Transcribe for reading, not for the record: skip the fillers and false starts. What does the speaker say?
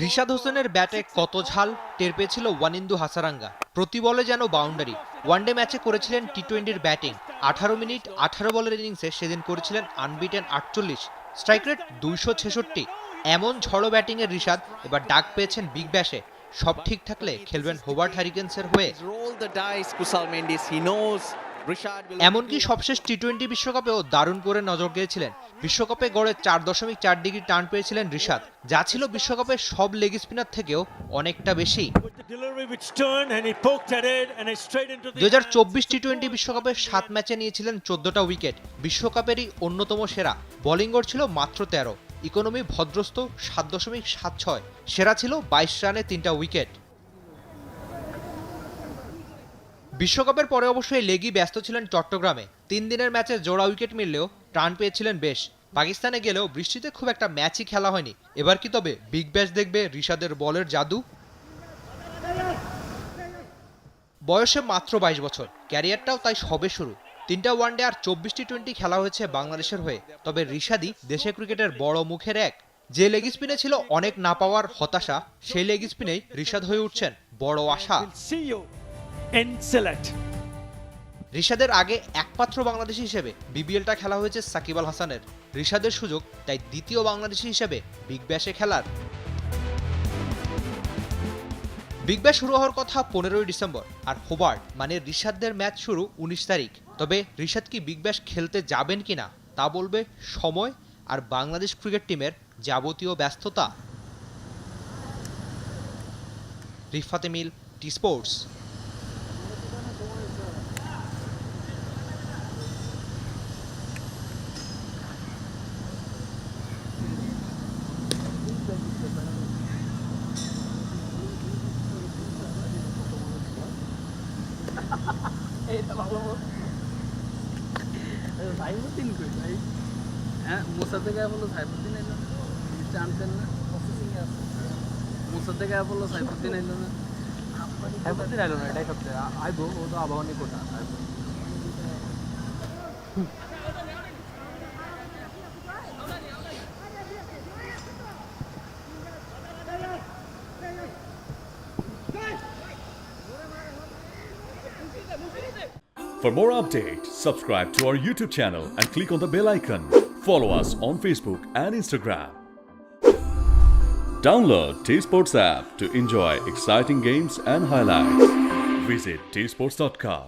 রিশাদ হোসেনের ব্যাটে কত ঝাল টের পেয়েছিল ওয়ানিন্দু হাসারাঙ্গা। প্রতি বলে যেন বাউন্ডারি। ওয়ানডে ম্যাচে করেছিলেন টি-20-র ব্যাটিং। 18 মিনিট 18 বলের ইনিংসে সেদিন করেছিলেন আনবিটেন 48, স্ট্রাইক রেট 266। এমন ঝড়ো ব্যাটিংয়ের রিশাদ এবার ডাক পেয়েছেন বিগ ব্যাশে। সব ঠিক থাকলে খেলবেন হোবার্ট হ্যারিকেন্সের হয়ে। এমনকি সবশেষ টি-20 বিশ্বকাপেও দারুণ করে নজর গিয়েছিলেন। বিশ্বকাপে গড়ে 4.4 ডিগ্রি টার্ন পেয়েছিলেন রিশাদ, যা ছিল বিশ্বকাপের সব লেগ স্পিনার থেকেও অনেকটা বেশি। 2024 টি-20 বিশ্বকাপে 7 ম্যাচে নিয়েছিলেন 14টা উইকেট। বিশ্বকাপেরই অন্যতম সেরা। বোলিং গড় ছিল মাত্র 13, ইকোনমি ভদ্রস্ত 7.76, সেরা ছিল 22 রানে 3টা উইকেট। বিশ্বকাপের পরে অবশ্যই লেগই ব্যস্ত ছিলেন চট্টগ্রামে। 3 দিনের ম্যাচে জোড়া উইকেট মিললেও টার্ন পেয়েছিলেন বেশ। পাকিস্তানে গেলেও বৃষ্টিতে খুব একটা ম্যাচই খেলা হয়নি। এবার কি তবে বিগ ব্যাশ দেখবে রিশাদের বলের জাদু? বয়সে মাত্র 22 বছর, ক্যারিয়ারটাও তাই সবে শুরু। 3টা ওয়ানডে আর 24 টি-20 খেলা হয়েছে বাংলাদেশের হয়ে। তবে রিশাদই দেশে ক্রিকেটের বড় মুখের এক। যে লেগ স্পিনে ছিল অনেক না পাওয়ার হতাশা, সেই লেগ স্পিনেই রিশাদ হয়ে উঠছেন বড় আশা। রিশাদের আগে একমাত্র বাংলাদেশি হিসেবে বিবিএলটা খেলা হয়েছে সাকিব আল হাসানের। রিশাদের সুযোগ তাই দ্বিতীয় বাংলাদেশি হিসেবে বিগ ব্যাশে খেলার। বিগ ব্যাশ শুরু হওয়ার কথা 15ই ডিসেম্বর, আর হোবার্ট মানে রিশাদদের ম্যাচ শুরু 19 তারিখ। তবে রিশাদ কি বিগ ব্যাশ খেলতে যাবেন কিনা তা বলবে সময় আর বাংলাদেশ ক্রিকেট টিমের যাবতীয় ব্যস্ততা। Rifat Emil, T Sports. Saifuddin কই ভাই? হ্যাঁ, মুসা থেকে বললো সাইফুদ্দিন এলো না, জানতেন না? মুসা থেকে বললো সাইফুদ্দিন এলো না, সাইফুদ্দিন এলো না, এটাই সবচেয়ে আইবো। ও তো আবাহনী কোটা। For more updates, subscribe to our YouTube channel and click on the bell icon. Follow us on Facebook and Instagram. Download T-Sports app to enjoy exciting games and highlights. Visit tsports.com.